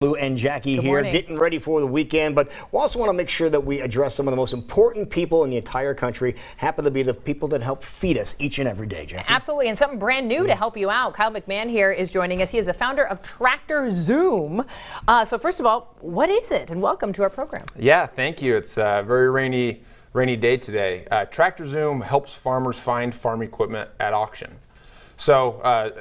Lou and Jackie Good here, morning. getting ready for the weekend, but we also want to make sure that we address some of the most important people in the entire country, happen to be the people that help feed us each and every day, Jackie. Absolutely, and something brand new to help you out. Kyle McMahon here is joining us. He is the founder of Tractor Zoom. So first of all, what is it? And welcome to our program. Yeah, thank you. It's a very rainy day today. Tractor Zoom helps farmers find farm equipment at auction. So a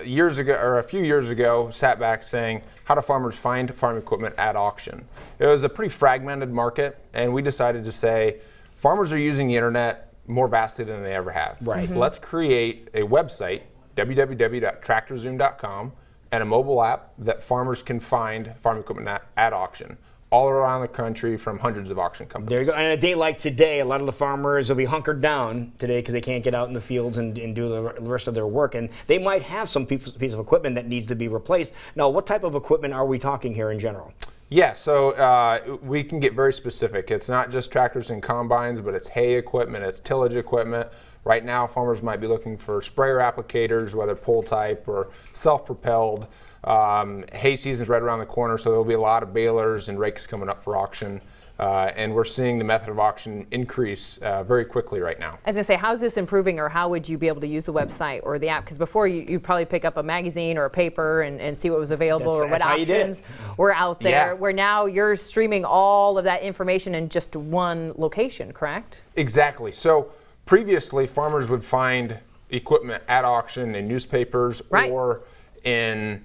few years ago, sat back saying, how do farmers find farm equipment at auction? It was a pretty fragmented market, and we decided to say, farmers are using the internet more vastly than they ever have. Right. Mm-hmm. Let's create a website, www.tractorzoom.com, and a mobile app that farmers can find farm equipment at auction, all around the country from hundreds of auction companies. There you go. And a day like today, a lot of the farmers will be hunkered down today because they can't get out in the fields and do the rest of their work. And they might have some piece of equipment that needs to be replaced. Now, what type of equipment are we talking here in general? Yeah, so we can get very specific. It's not just tractors and combines, but it's hay equipment, it's tillage equipment. Right now, farmers might be looking for sprayer applicators, whether pull type or self-propelled. Hay season's right around the corner, so there'll be a lot of balers and rakes coming up for auction. And we're seeing the method of auction increase very quickly right now. I was going to say, how's this improving, or how would you be able to use the website or the app? Because before you'd probably pick up a magazine or a paper and see what was available or what options were out there, Yeah. where now you're streaming all of that information in just one location, correct? Exactly. So previously, farmers would find equipment at auction in newspapers Right. or in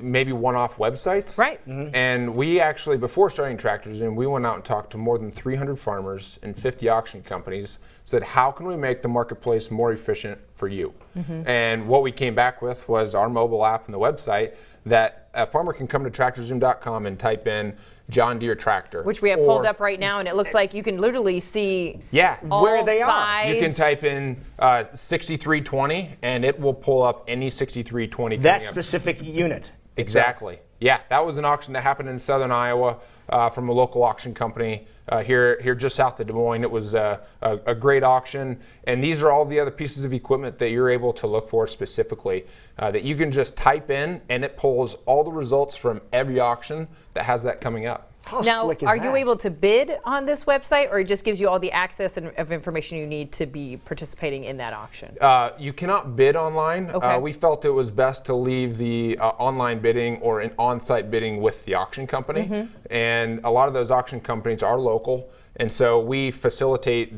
maybe one-off websites. Right. Mm-hmm. And we actually, before starting Tractor Zoom, we went out and talked to more than 300 farmers and 50 auction companies, said, how can we make the marketplace more efficient for you? Mm-hmm. And what we came back with was our mobile app and the website that a farmer can come to tractorzoom.com and type in John Deere tractor. Which we have pulled up right now, and it looks like you can literally see all where they are. sides. You can type in 6320 and it will pull up any 6320. That specific unit. Exactly. Yeah, that was an auction that happened in southern Iowa from a local auction company here just south of Des Moines. It was a great auction, and these are all the other pieces of equipment that you're able to look for specifically that you can just type in, and it pulls all the results from every auction that has that coming up. How Now, slick is are that? you able to bid on this website, or it just gives you all the access of information you need to be participating in that auction? You cannot bid online. Okay. We felt it was best to leave the online bidding or an on-site bidding with the auction company. Mm-hmm. And a lot of those auction companies are local. And so we facilitate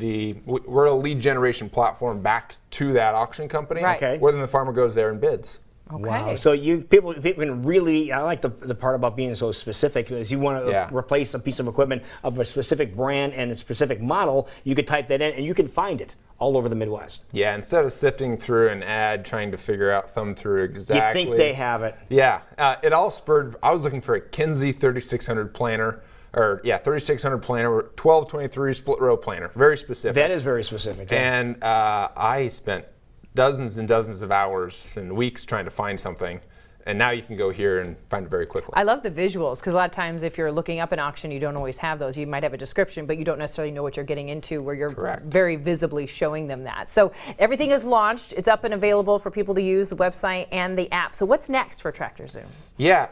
we're a lead generation platform back to that auction company. Right. Okay. Where then the farmer goes there and bids. Okay. Wow. So people can really, I like the part about being so specific, is you want to Yeah. replace a piece of equipment of a specific brand and a specific model, you can type that in and you can find it all over the Midwest. Yeah, instead of sifting through an ad, trying to thumb through exactly. You think they have it. Yeah, it all spurred. I was looking for a Kinsey 3600 planter, 3600 planter, 1223 split row planter. Very specific. That is very specific. Yeah. And I spent dozens and dozens of hours and weeks trying to find something. And now you can go here and find it very quickly. I love the visuals, because a lot of times if you're looking up an auction, you don't always have those. You might have a description, but you don't necessarily know what you're getting into, where you're Correct. very visibly showing them that. So everything is launched. It's up and available for people to use, the website and the app. So what's next for Tractor Zoom? Yeah,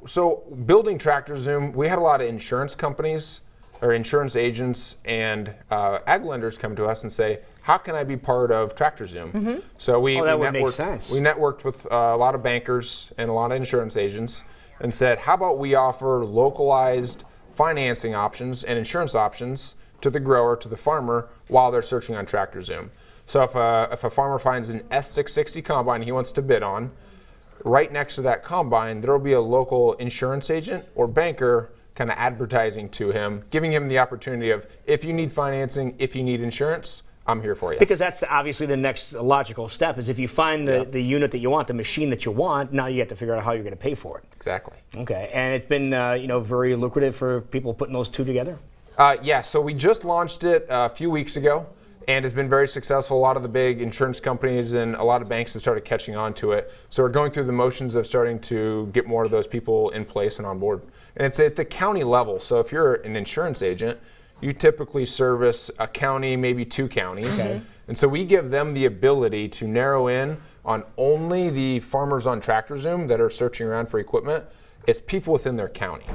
so building Tractor Zoom, we had a lot of insurance companies or insurance agents and ag lenders come to us and say, how can I be part of Tractor Zoom? Mm-hmm. So that would make sense. We networked with a lot of bankers and a lot of insurance agents and said, how about we offer localized financing options and insurance options to the grower, to the farmer, while they're searching on Tractor Zoom. So if a farmer finds an S660 combine he wants to bid on, right next to that combine, there will be a local insurance agent or banker kind of advertising to him, giving him the opportunity of, if you need financing, if you need insurance, I'm here for you. Because that's obviously the next logical step, is if you find the unit that you want, the machine that you want, now you have to figure out how you're going to pay for it. Exactly. Okay, and it's been very lucrative for people putting those two together? Yeah, so we just launched it a few weeks ago, and it's been very successful. A lot of the big insurance companies and a lot of banks have started catching on to it. So we're going through the motions of starting to get more of those people in place and on board. And it's at the county level. So if you're an insurance agent, you typically service a county, maybe two counties. Okay. And so we give them the ability to narrow in on only the farmers on Tractor Zoom that are searching around for equipment It's people within their county.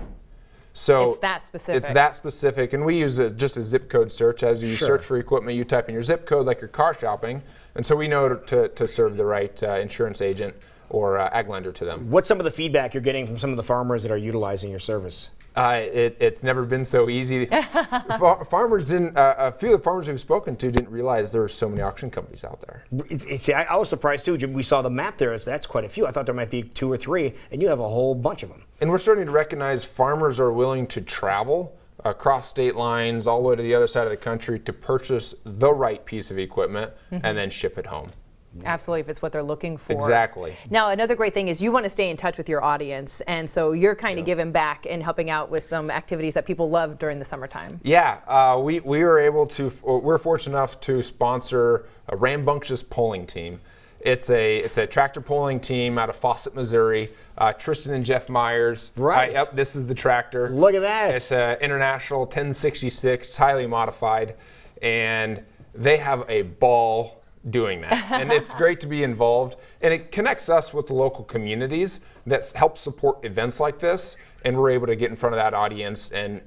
So it's that specific. It's that specific, and we use just a zip code search. As you search for equipment, you type in your zip code like you're car shopping, and so we know to serve the right insurance agent or ag lender to them. What's some of the feedback you're getting from some of the farmers that are utilizing your service? It's never been so easy. Farmers didn't. A few of the farmers we've spoken to didn't realize there were so many auction companies out there. See, I was surprised too. We saw the map there. That's quite a few. I thought there might be 2 or 3, and you have a whole bunch of them. And we're starting to recognize farmers are willing to travel across state lines all the way to the other side of the country to purchase the right piece of equipment and then ship it home. Absolutely, if it's what they're looking for. Exactly. Now, another great thing is you want to stay in touch with your audience, and so you're kind of giving back and helping out with some activities that people love during the summertime. Yeah, we were able to. We're fortunate enough to sponsor a Rambunctious Polling Team. It's a tractor polling team out of Fawcett, Missouri. Tristan and Jeff Myers. Right. Yep, this is the tractor. Look at that. It's an International 1066, highly modified, and they have a ball doing that. And it's great to be involved, and it connects us with the local communities that help support events like this, and we're able to get in front of that audience and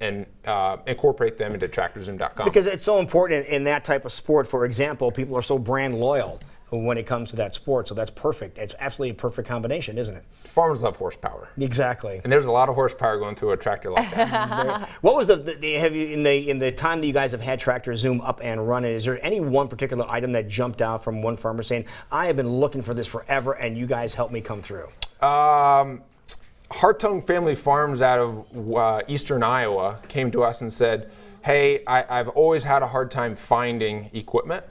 incorporate them into TractorZoom.com. Because it's so important in that type of sport. For example, people are so brand loyal when it comes to that sport, so that's perfect. It's absolutely a perfect combination, isn't it? Farmers love horsepower. Exactly. And there's a lot of horsepower going through a tractor like that. What was have you in the time that you guys have had Tractor Zoom up and running, is there any one particular item that jumped out from one farmer saying, I have been looking for this forever and you guys helped me come through? Hartung Family Farms out of eastern Iowa came to us and said, hey, I've always had a hard time finding equipment.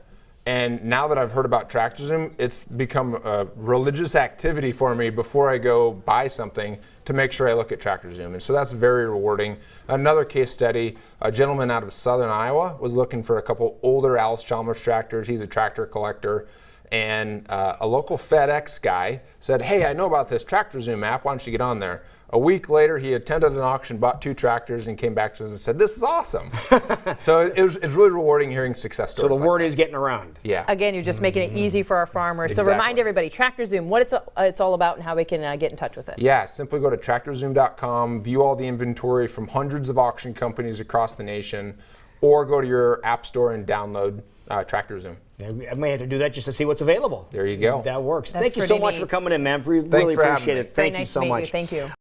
And now that I've heard about Tractor Zoom, it's become a religious activity for me before I go buy something to make sure I look at Tractor Zoom. And so that's very rewarding. Another case study, a gentleman out of southern Iowa was looking for a couple older Allis-Chalmers tractors. He's a tractor collector. And a local FedEx guy said, hey, I know about this Tractor Zoom app. Why don't you get on there? A week later, he attended an auction, bought 2 tractors, and came back to us and said, this is awesome. So it's really rewarding hearing success stories. So the word is getting around. Yeah. Again, you're just making it easy for our farmers. Exactly. So remind everybody, Tractor Zoom, what it's all about and how we can get in touch with it. Yeah, simply go to TractorZoom.com, view all the inventory from hundreds of auction companies across the nation, or go to your app store and download Tractor Zoom. I may have to do that just to see what's available. There you go. That works. That's Thank you so pretty much neat. for coming in, man. We Thanks really for having appreciate me. it. Very Thank you nice so to meet much. you. Thank you.